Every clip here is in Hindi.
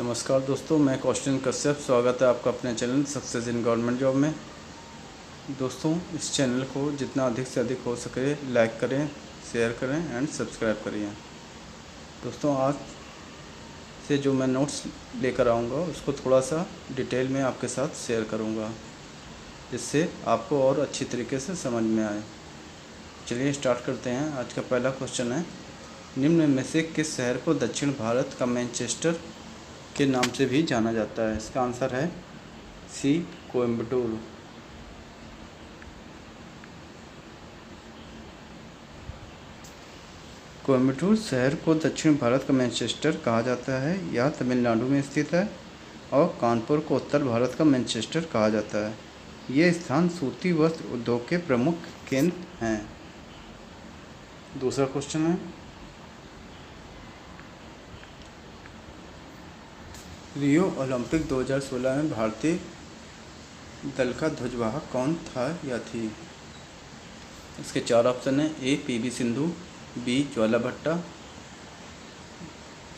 नमस्कार दोस्तों, मैं कौशल कश्यप। स्वागत है आपका अपने channel success in government job में। दोस्तों, इस चैनल को जितना अधिक से अधिक हो सके लाइक करें, शेयर करें एंड सब्सक्राइब करिए। दोस्तों, आज से जो मैं नोट्स लेकर आऊँगा उसको थोड़ा सा डिटेल में आपके साथ शेयर करूँगा, जिससे आपको और अच्छी तरीके से समझ में आए। चलिए स्टार्ट करते हैं। आज का पहला क्वेश्चन है, निम्न में से किस शहर को दक्षिण भारत का मैनचेस्टर के नाम से भी जाना जाता है? इसका आंसर है सी, कोयम्बटूर। कोयम्बटूर शहर को दक्षिण भारत का मैनचेस्टर कहा जाता है। यह तमिलनाडु में स्थित है और कानपुर को उत्तर भारत का मैनचेस्टर कहा जाता है। ये स्थान सूती वस्त्र उद्योग के प्रमुख केंद्र हैं। दूसरा क्वेश्चन है, रियो ओलंपिक 2016 में भारतीय दल का ध्वजवाहक कौन था या थी? इसके चार ऑप्शन हैं। ए पीवी सिंधु, बी ज्वाला भट्टा,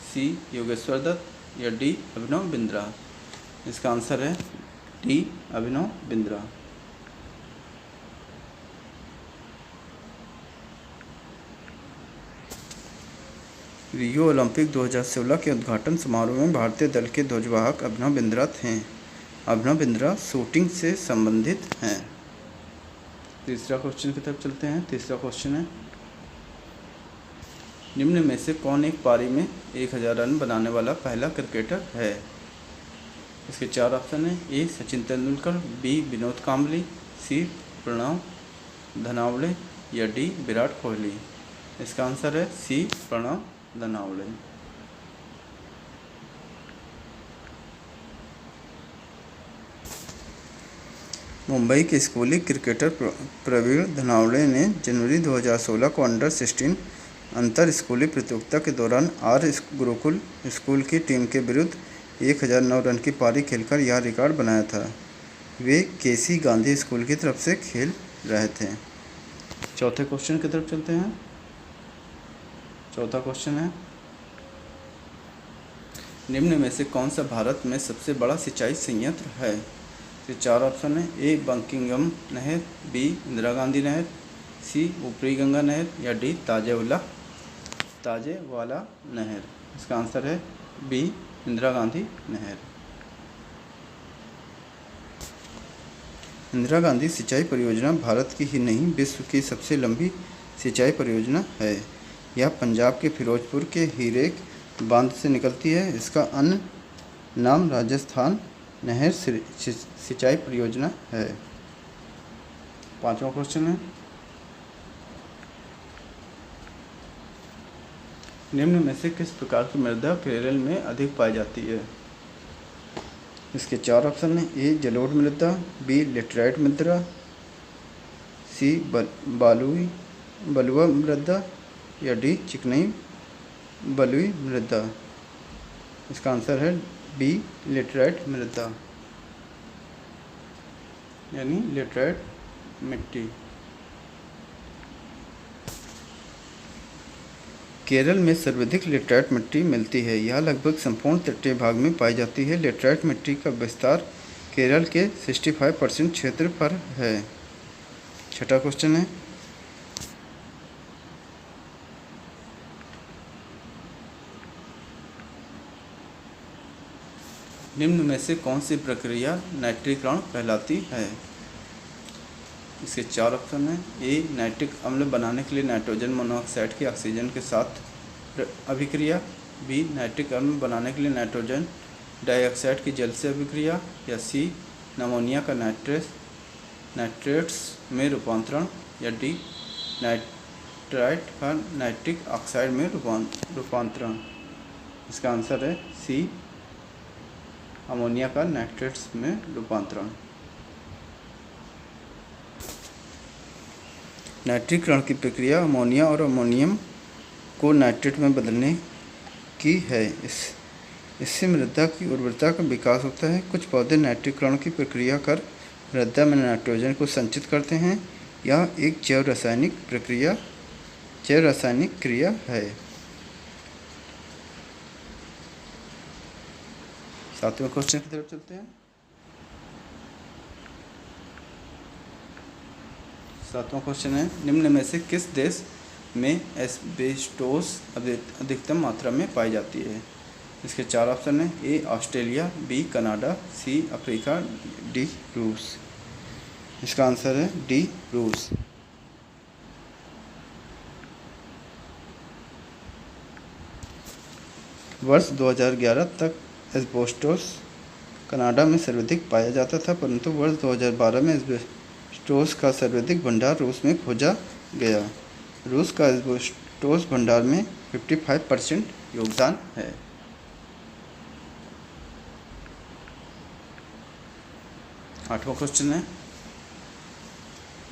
सी योगेश्वर दत्त या डी अभिनव बिंद्रा। इसका आंसर है D Abhinav Bindra. Rio Olympic 2016 के उद्घाटन समारोह में भारतीय दल के ध्वजवाहक अभिनव बिंद्रा थे। अभिनव बिंद्रा शूटिंग से संबंधित हैं। तीसरा क्वेश्चन की तरफ चलते हैं। तीसरा क्वेश्चन है, निम्न में से कौन एक पारी में 1000 रन बनाने वाला पहला क्रिकेटर है? इसके चार ऑप्शन हैं। ए सचिन तेंदुलकर, बी विनोद कांबली, सी प्रणव धनावड़े या डी विराट कोहली। इसका आंसर है सी प्रणव धनावड़े। मुंबई के स्कूली क्रिकेटर प्रवीण धनावड़े ने जनवरी 2016 को अंडर 16 अंतर स्कूली प्रतियोगिता के दौरान आर गुरुकुल स्कूल की टीम के विरुद्ध 1009 रन की पारी खेलकर यह रिकॉर्ड बनाया था। वे केसी गांधी स्कूल की तरफ से खेल रहे थे। चौथे क्वेश्चन की तरफ चलते हैं। चौथा क्वेश्चन है, निम्न में से कौन सा भारत में सबसे बड़ा सिंचाई संयंत्र है? ये चार ऑप्शन है। ए बंकिंगम नहर, बी इंदिरा गांधी नहर, सी ऊपरी गंगा नहर या डी ताजेवाला नहर। इसका आंसर है बी इंदिरा गांधी नहर। इंदिरा गांधी सिंचाई परियोजना भारत की ही नहीं विश्व की सबसे लंबी सिंचाई परियोजना है। यह पंजाब के फिरोजपुर के हीरेक बांध से निकलती है। इसका अन्य नाम राजस्थान नहर सिंचाई परियोजना है। पांचवा क्वेश्चन है, निम्न में से किस प्रकार की मृदा केरल में अधिक पाई जाती है? इसके चार ऑप्शन हैं। ए जलोढ़ मृदा, बी लेटराइट मृदा, सी बलुआ मृदा या डी चिकनी बलुई मृदा। इसका आंसर है बी लेटराइट मृदा यानी लेटराइट मिट्टी। केरल में सर्वाधिक लेटराइट मिट्टी मिलती है। यह लगभग संपूर्ण तटीय भाग में पाई जाती है। लेटराइट मिट्टी का विस्तार केरल के 65% क्षेत्र पर है। छठा क्वेश्चन है, निम्न में से कौन सी प्रक्रिया नाइट्रीकरण कहलाती है? इसके चार ऑप्शन हैं। ए नाइट्रिक अम्ल बनाने के लिए नाइट्रोजन मोनोऑक्साइड की ऑक्सीजन के साथ अभिक्रिया, बी नाइट्रिक अम्ल बनाने के लिए नाइट्रोजन डाइऑक्साइड की जल से अभिक्रिया या सी अमोनिया का नाइट्रेट्स में रूपांतरण या डी नाइट्राइट का नाइट्रिक ऑक्साइड में रूपांतरण। इसका आंसर है सी अमोनिया का नाइट्रेट्स में रूपांतरण। नाइट्रीकरण की प्रक्रिया अमोनिया और अमोनियम को नाइट्रेट में बदलने की है। इससे मृदा की उर्वरता का विकास होता है। कुछ पौधे नाइट्रीकरण की प्रक्रिया कर मृदा में नाइट्रोजन को संचित करते हैं। यह एक जैव रासायनिक क्रिया है। 7वें क्वेश्चन की तरफ चलते हैं। 7वां क्वेश्चन है, निम्न में से किस देश में एस्बेस्टोस अधिकतम मात्रा में पाई जाती है? इसके 4 ऑप्शन हैं। A Australia, B Canada, C Africa, D रूस। इसका आंसर है डी रूस। वर्ष 2011 तक एस्बेस्टोस कनाडा में सर्वाधिक पाया जाता था, परंतु वर्ष 2012 में एस्बेस्टोस का सर्वाधिक भंडार रूस में खोजा गया। रूस का एस्बेस्टोस भंडार में 55% योगदान है। 8वां क्वेश्चन है,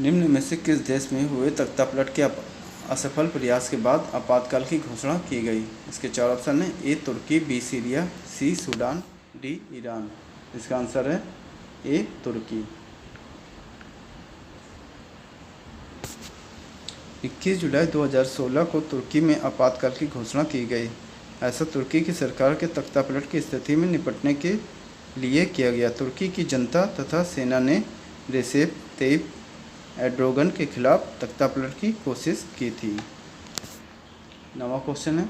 निम्न में से किस देश में हुए तख्तापलट के असफल प्रयास के बाद आपातकाल की घोषणा की गई? इसके 4 ऑप्शन हैं। ए तुर्की, बी सीरिया, सी सूडान, डी ईरान। इसका आंसर है ए तुर्की। 21 जुलाई 2016 को तुर्की में आपातकाल की घोषणा की गई। ऐसा तुर्की की सरकार के तख्तापलट की स्थिति में निपटने के लिए किया गया। तुर्की की जनता तथा सेना ने रेसेप तैयिप एर्दोगन के खिलाफ तख्तापलट की कोशिश की थी। 9वां क्वेश्चन है,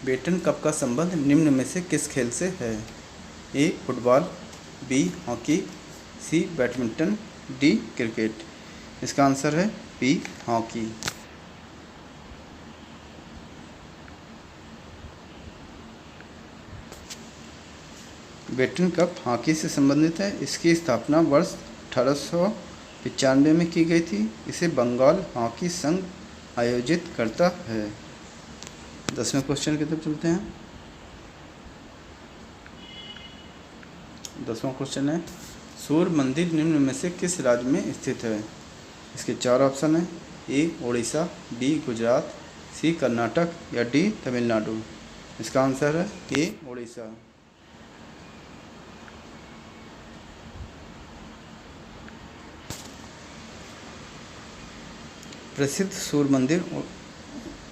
बेटन कप का संबंध निम्न में से किस खेल से है? A football, B hockey, C badminton, D cricket. इसका आंसर है B hockey. Beighton Cup hockey से संबंधित है। इसकी स्थापना वर्ष 1895 में की गई थी। इसे बंगाल हॉकी संघ आयोजित करता है। 10वें क्वेश्चन की तरफ चलते हैं। 10वां क्वेश्चन है, सूर्य मंदिर निम्न में से किस राज्य में स्थित है? इसके 4 ऑप्शन हैं। ए उड़ीसा, बी गुजरात, सी कर्नाटक या डी तमिलनाडु। इसका आंसर है ए उड़ीसा। प्रसिद्ध सूर्य मंदिर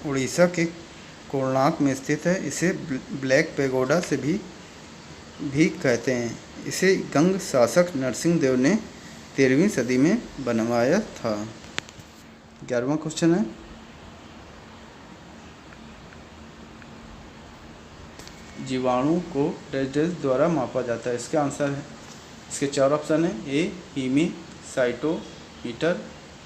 उड़ीसा के कोणार्क में स्थित है। इसे ब्लैक पैगोडा से भी कहते हैं। इसे गंग शासक नरसिंह देव ने 13वीं सदी में बनवाया था। 11वां क्वेश्चन है, जीवाणु को डैश द्वारा मापा जाता है। इसका आंसर है, इसके 4 ऑप्शन हैं। ए हीमी साइटोमीटर,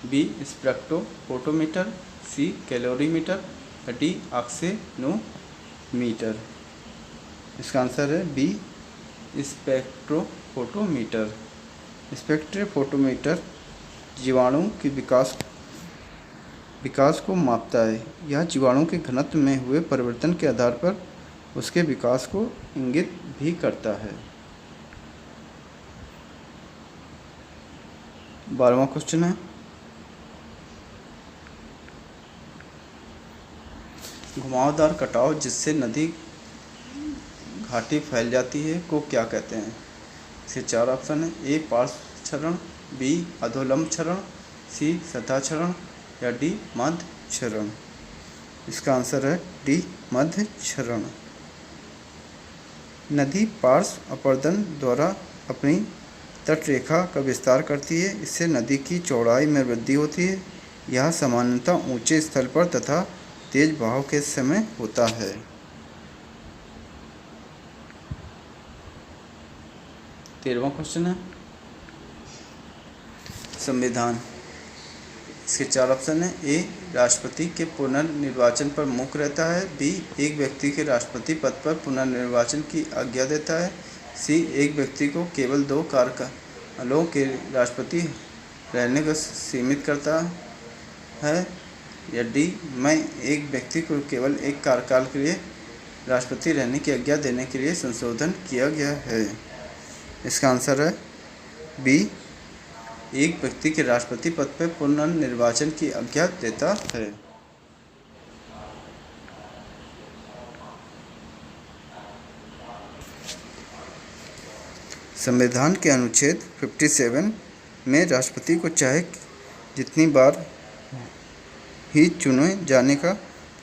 बी स्पेक्ट्रोफोटोमीटर, सी कैलोरीमीटर, डी ऑक्सीनोमीटर। इसका आंसर है बी स्पेक्ट्रोफोटोमीटर। स्पेक्ट्रोफोटोमीटर जीवाणु के विकास को मापता है। यह जीवाणु के घनत्व में हुए परिवर्तन के आधार पर उसके विकास को इंगित भी करता है। 12वां क्वेश्चन है, घुमावदार कटाव जिससे नदी घाटी फैल जाती है को क्या कहते हैं? इसके 4 ऑप्शन हैं। ए पार्श्व क्षरण, बी अधोलंब क्षरण, सी सतह क्षरण या डी मध्य क्षरण। इसका आंसर है डी मध्य क्षरण। नदी पार्श्व अपरदन द्वारा अपनी तटरेखा का विस्तार करती है। इससे नदी की चौड़ाई में वृद्धि होती है। यह सामान्यतः ऊंचे स्थल पर तथा तेज बहाव के समय होता है। 13वां क्वेश्चन है, संविधान। इसके 4 ऑप्शन हैं। ए राष्ट्रपति के पुनर्निर्वाचन पर मुक्त रहता है, बी एक व्यक्ति के राष्ट्रपति पद पर पुनर्निर्वाचन की आज्ञा देता है, सी एक व्यक्ति को केवल 2 कार्यकालों के राष्ट्रपति रहने को सीमित करता है, या डी मैं एक व्यक्ति को केवल एक कार्यकाल के लिए राष्ट्रपति रहने की आज्ञा देने के लिए संशोधन किया गया है। इसका आंसर है बी एक व्यक्ति के राष्ट्रपति पद पर पुनर्निर्वाचन की आज्ञा देता है। संविधान के अनुच्छेद 57 में राष्ट्रपति को चाहे जितनी बार ही चुने जाने का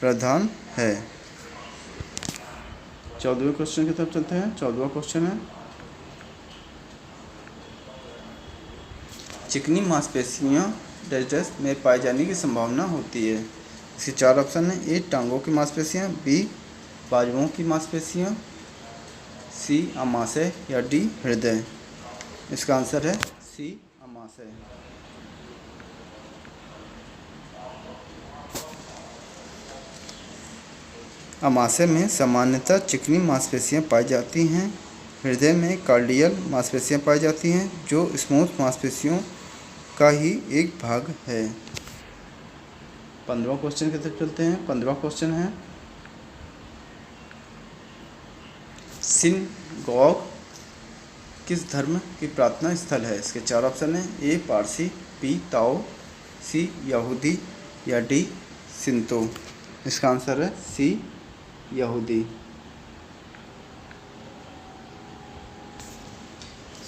प्रावधान है। 14वें क्वेश्चन की तरफ चलते हैं। 14वां क्वेश्चन है, चिकनी मांसपेशियाँ डैश में पाए जाने की संभावना होती है। इसके 4 ऑप्शन हैं। ए टांगों की मांसपेशियाँ, बी बाजुओं की मांसपेशियाँ, सी अमाशय या डी हृदय। इसका आंसर है सी अमाशय। अमाशय में सामान्यतः चिकनी मांसपेशियाँ पाई जाती हैं। हृदय में कार्डियल मांसपेशियाँ पाई जाती हैं जो स्मूथ मांसपेशियों का ही एक भाग है। 15वां क्वेश्चन की तरफ चलते हैं। 15वां क्वेश्चन है, सिनगॉग किस धर्म की प्रार्थना स्थल है। इसके 4 ऑप्शन हैं। ए पारसी, बी ताओ, सी यहूदी या डी सिंतो। इसका आंसर है सी यहूदी।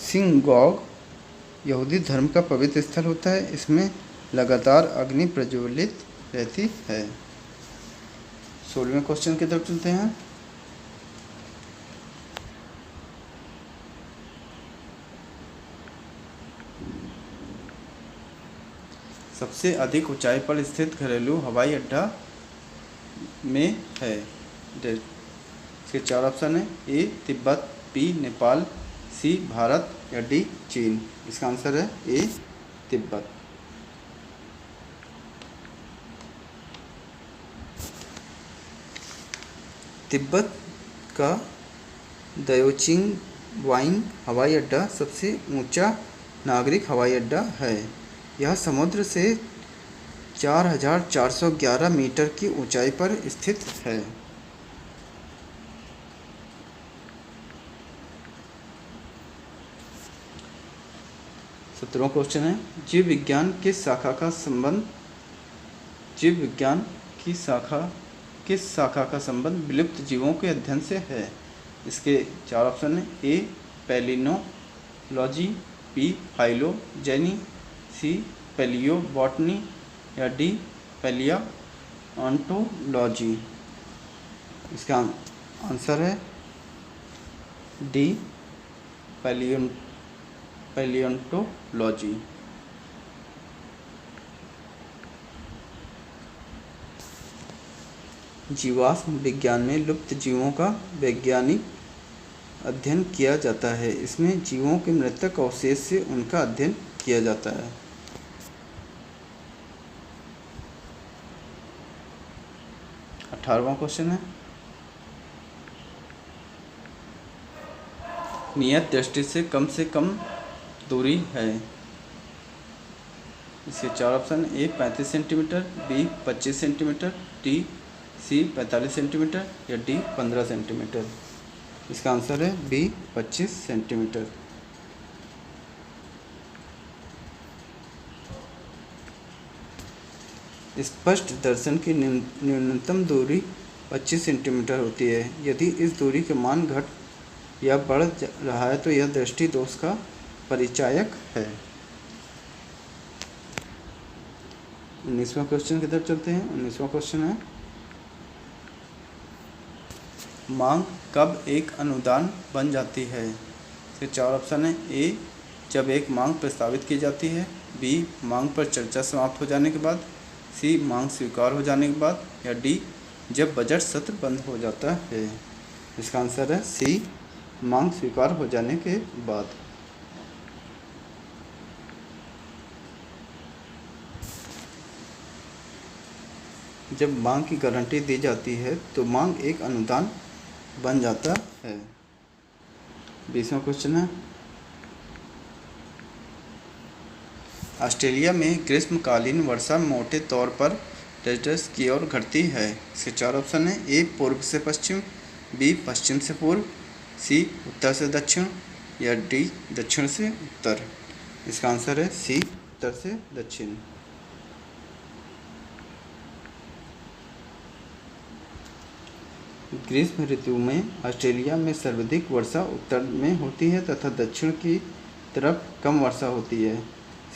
सिनगॉग यहूदी धर्म का पवित्र स्थल होता है। इसमें लगातार अग्नि प्रज्वलित रहती है। 16वें क्वेश्चन की तरफ चलते हैं। सबसे अधिक ऊंचाई पर स्थित घरेलू हवाई अड्डा में है। इसके 4 ऑप्शन हैं। ए तिब्बत, बी नेपाल, सी भारत या डी चीन। इसका आंसर है ए तिब्बत। तिब्बत का दयोचिंग वाइंग हवाई अड्डा सबसे ऊंचा नागरिक हवाई अड्डा है। यह समुद्र से 4,411 मीटर की ऊंचाई पर स्थित है। 17वां क्वेश्चन है, जीव विज्ञान किस शाखा का संबंध विलुप्त जीवों के अध्ययन से है। इसके 4 ऑप्शन हैं। ए पैलिनोलॉजी, बी फाइलोजेनी, सी पैलियोबॉटनी या डी पैलियोंटोलॉजी। इसका आंसर है डी पैलियोंटोलॉजी। जीवाश्म विज्ञान में लुप्त जीवों का वैज्ञानिक अध्ययन किया जाता है। इसमें जीवों के मृतक अवशेष से उनका अध्ययन किया जाता है। 18वां क्वेश्चन है, नियत दृष्टि से कम दूरी है। इसके 4 ऑप्शन। ए 35 सेंटीमीटर, बी 25 सेंटीमीटर, सी 45 सेंटीमीटर या डी 15 सेंटीमीटर। इसका आंसर है बी 25 सेंटीमीटर। स्पष्ट दर्शन की न्यूनतम दूरी 25 सेंटीमीटर होती है। यदि इस दूरी के मान घट या बढ़ रहा है तो यह दृष्टि दोष का परिचायक है। 19वां क्वेश्चन की तरफ चलते हैं। 19वां क्वेश्चन है, मांग कब एक अनुदान बन जाती है। इसके 4 ऑप्शन हैं। ए जब एक मांग प्रस्तावित की जाती है, बी मांग पर चर्चा समाप्त हो जाने के बाद, सी मांग स्वीकार हो जाने के बाद या डी जब बजट सत्र बंद हो जाता है। इसका आंसर है सी मांग स्वीकार हो जाने के बाद। जब मांग की गारंटी दी जाती है तो मांग एक अनुदान बन जाता है। 20वां क्वेश्चन है, ऑस्ट्रेलिया में ग्रीष्मकालीन वर्षा मोटे तौर पर डेजर्ट की ओर घटती है। इसके 4 ऑप्शन हैं। ए पूर्व से पश्चिम, बी पश्चिम से पूर्व, सी उत्तर से दक्षिण या डी दक्षिण से उत्तर। इसका आंसर है सी उत्तर से दक्षिण। ग्रीष्म ऋतु में ऑस्ट्रेलिया में सर्वाधिक वर्षा उत्तर में होती है तथा दक्षिण की तरफ कम वर्षा होती है।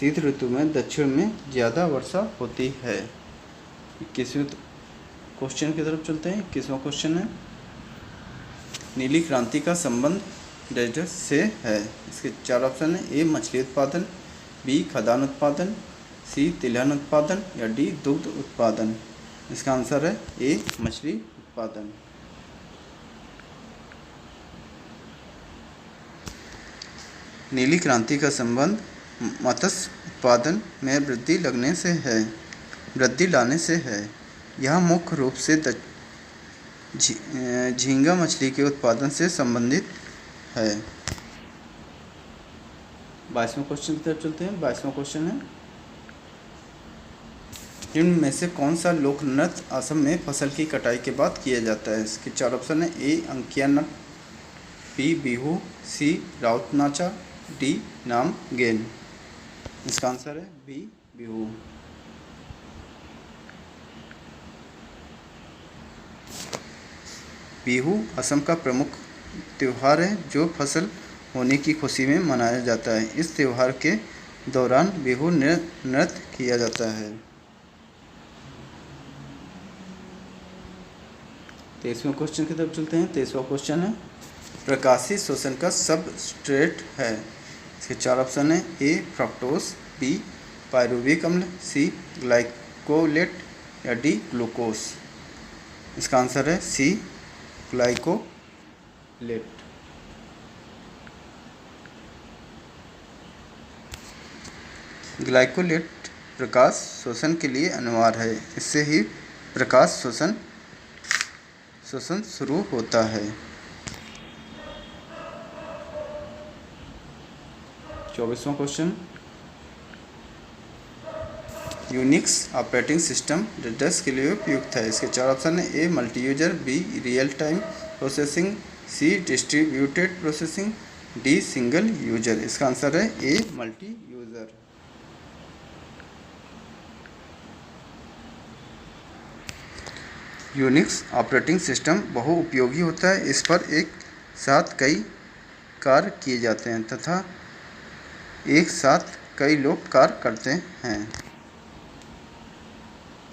शीत ऋतु में दक्षिण में ज़्यादा वर्षा होती है। 21वें क्वेश्चन की तरफ चलते हैं। 21वां क्वेश्चन है, नीली क्रांति का संबंध डेजर्ट से है। इसके 4 ऑप्शन हैं। ए मछली उत्पादन, बी खदान उत्पादन, सी तिलहन उत्पादन या डी दुग्ध उत्पादन। इसका आंसर है ए मछली उत्पादन। नीली क्रांति का संबंध मत्स्य उत्पादन में वृद्धि लाने से है। यह मुख्य रूप से झींगा मछली के उत्पादन से संबंधित है। 22वां क्वेश्चन की तरफ चलते हैं। 22वां क्वेश्चन है, इनमें से कौन सा लोक नृत्य असम में फसल की कटाई के बाद किया जाता है। इसके 4 ऑप्शन है। ए अंकिया नृत्य, बी बिहू, सी राउत नाचा, डी नाम गेन। इसका आंसर है बी बिहू। बिहू असम का प्रमुख त्यौहार है जो फसल होने की खुशी में मनाया जाता है। इस त्यौहार के दौरान बिहू नृत्य किया जाता है। 23वें क्वेश्चन की तरफ चलते हैं। 23वां क्वेश्चन है, प्रकाशीय शोषण का सबस्ट्रेट है। इसके 4 ऑप्शन है। ए फ्रक्टोज, बी पायरुविक अम्ल, सी ग्लाइकोलेट या डी ग्लूकोज। इसका आंसर है सी ग्लाइकोलेट। ग्लाइकोलेट प्रकाश शोषण के लिए अनिवार्य है। इससे ही प्रकाश शोषण शुरू होता है। 24वां question, Unix operating system database के लिए उपयुक्त है। इसके 4 ऑप्शन है। A multi user, B real time processing, C distributed processing, D single user. इसका आंसर है A multi user. Unix operating system बहुउपयोगी होता है। इस पर एक साथ कई कार्य किए जाते हैं तथा एक साथ कई लोग कार्य करते हैं।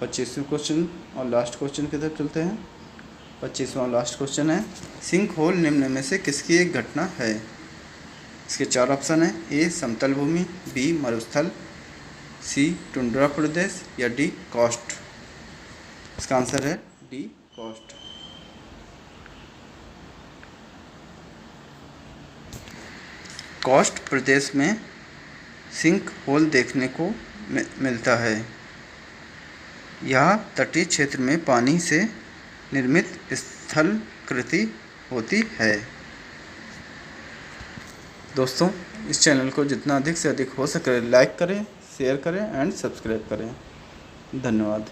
25वें क्वेश्चन और लास्ट क्वेश्चन की तरफ चलते हैं। 25वां लास्ट क्वेश्चन है, सिंक होल निम्न में से किसकी एक घटना है। इसके 4 ऑप्शन है। ए समतल भूमि, बी मरुस्थल, सी टुंड्रा प्रदेश या डी कॉस्ट। इसका आंसर है डी कॉस्ट। कॉस्ट प्रदेश में सिंक होल देखने को मिलता है। यह तटीय क्षेत्र में पानी से निर्मित स्थलाकृति होती है। दोस्तों, इस चैनल को जितना अधिक से अधिक हो सके लाइक करें, शेयर करें एंड सब्सक्राइब करें। धन्यवाद।